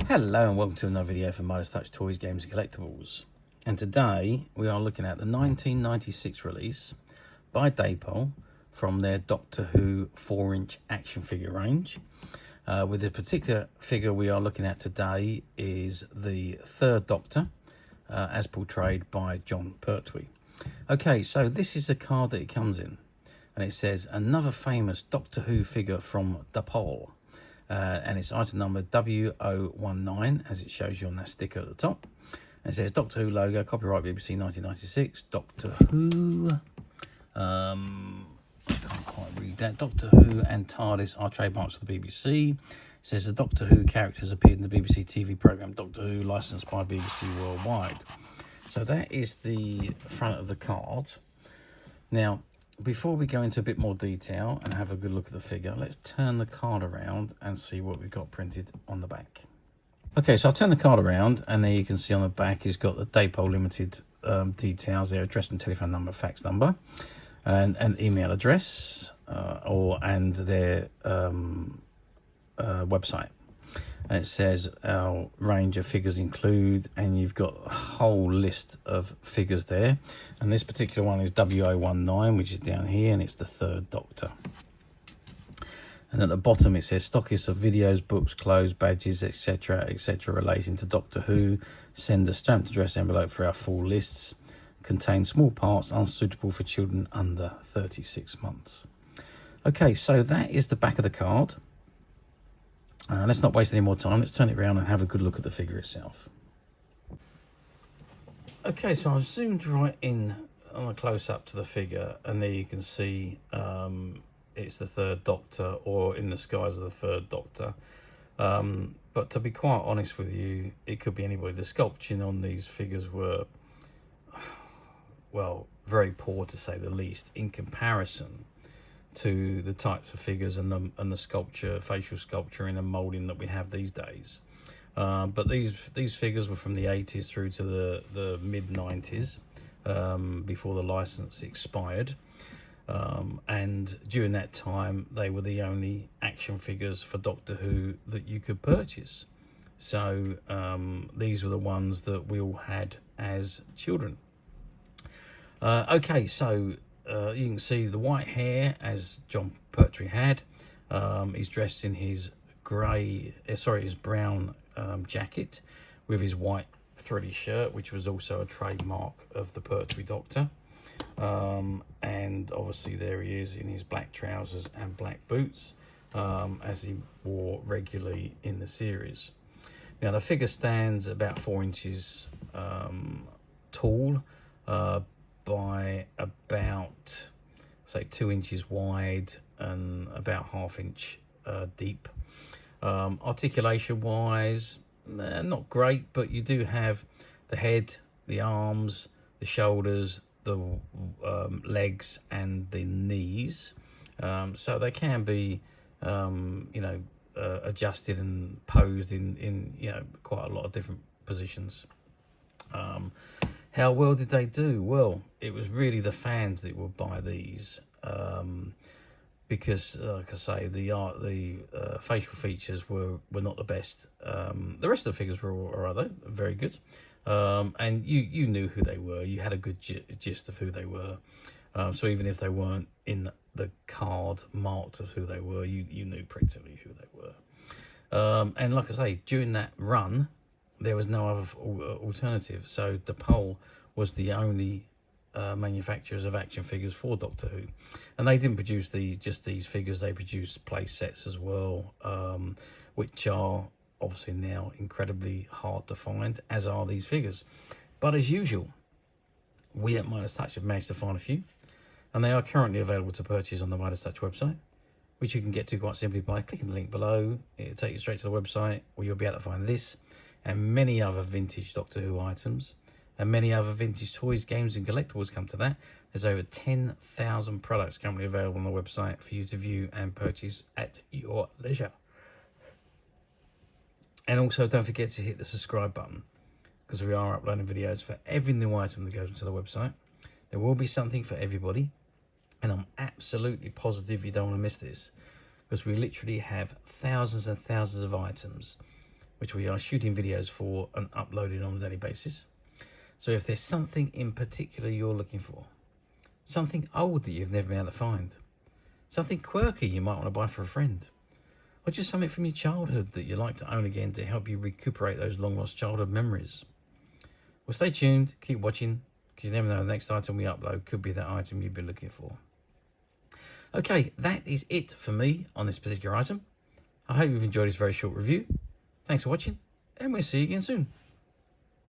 Hello and welcome to another video from Midas Touch Toys, Games and Collectibles. And today we are looking at the 1996 release by Dapol from their Doctor Who 4-inch action figure range. With the particular figure we are looking at today is the third Doctor, as portrayed by Jon Pertwee. Okay, so this is the card that it comes in, and it says another famous Doctor Who figure from Dapol. And it's item number W019, as it shows you on that sticker at the top. And it says Doctor Who logo, copyright BBC 1996, Doctor Who. I can't quite read that. Doctor Who and TARDIS are trademarks of the BBC. It says the Doctor Who characters appeared in the BBC TV programme Doctor Who, licensed by BBC Worldwide. So that is the front of the card. Now, before we go into a bit more detail and have a good look at the figure, let's turn the card around and see what we've got printed on the back. Okay, so I'll turn the card around, and there you can see on the back it's got the Dapol Limited details, their address and telephone number, fax number, and an email address, and their website. And it says our range of figures include, and you've got a whole list of figures there. And this particular one is W019, which is down here, and it's the third Doctor. And at the bottom it says stockists of videos, books, clothes, badges, etc., etc. relating to Doctor Who. Send a stamped address envelope for our full lists. Contain small parts unsuitable for children under 36 months. Okay, so that is the back of the card. Let's not waste any more time. Let's turn it around and have a good look at the figure itself. Okay, so I've zoomed right in on a close-up to the figure, and there you can see it's the third Doctor, or in the skies of the third Doctor. But to be quite honest with you, it could be anybody. The sculpting on these figures were, well, very poor to say the least, in comparison to the types of figures and the sculpture, facial sculpturing and moulding that we have these days. But these figures were from the 80s through to the mid 90s, before the license expired. And during that time, they were the only action figures for Doctor Who that you could purchase. So these were the ones that we all had as children. Okay, so you can see the white hair, as Jon Pertwee had. He's dressed in his brown jacket with his white thready shirt, which was also a trademark of the Pertwee Doctor. And obviously there he is in his black trousers and black boots, as he wore regularly in the series. Now the figure stands about 4 inches tall, by about, say, 2 inches wide and about ½ inch deep. Articulation wise, not great, but you do have the head, the arms, the shoulders, the legs and the knees, so they can be adjusted and posed in quite a lot of different positions. How well did they do? Well, it was really the fans that would buy these, because, like I say, the facial features were not the best. The rest of the figures were very good, and you knew who they were. You had a good gist of who they were. So even if they weren't in the card marked of who they were, you knew practically who they were. And like I say, during that run, there was no other alternative. So Dapol was the only manufacturers of action figures for Doctor Who, and they didn't produce just these figures. They produced Playsets as well, which are obviously now incredibly hard to find, as are these figures. But as usual, we at Midas Touch have managed to find a few, and they are currently available to purchase on the Midas Touch website, which you can get to quite simply by clicking the link below. It'll take you straight to the website, where you'll be able to find this and many other vintage Doctor Who items, and many other vintage toys, games and collectibles. Come to that, there's over 10,000 products currently available on the website for you to view and purchase at your leisure. And also don't forget to hit the subscribe button, because we are uploading videos for every new item that goes into the website. There will be something for everybody, and I'm absolutely positive you don't want to miss this, because we literally have thousands and thousands of items which we are shooting videos for and uploading on a daily basis. So if there's something in particular you're looking for, something old that you've never been able to find, something quirky you might want to buy for a friend, or just something from your childhood that you'd like to own again to help you recuperate those long lost childhood memories, well, stay tuned, keep watching, because you never know, the next item we upload could be that item you've been looking for. Okay, that is it for me on this particular item. I hope you've enjoyed this very short review. Thanks for watching, and we'll see you again soon.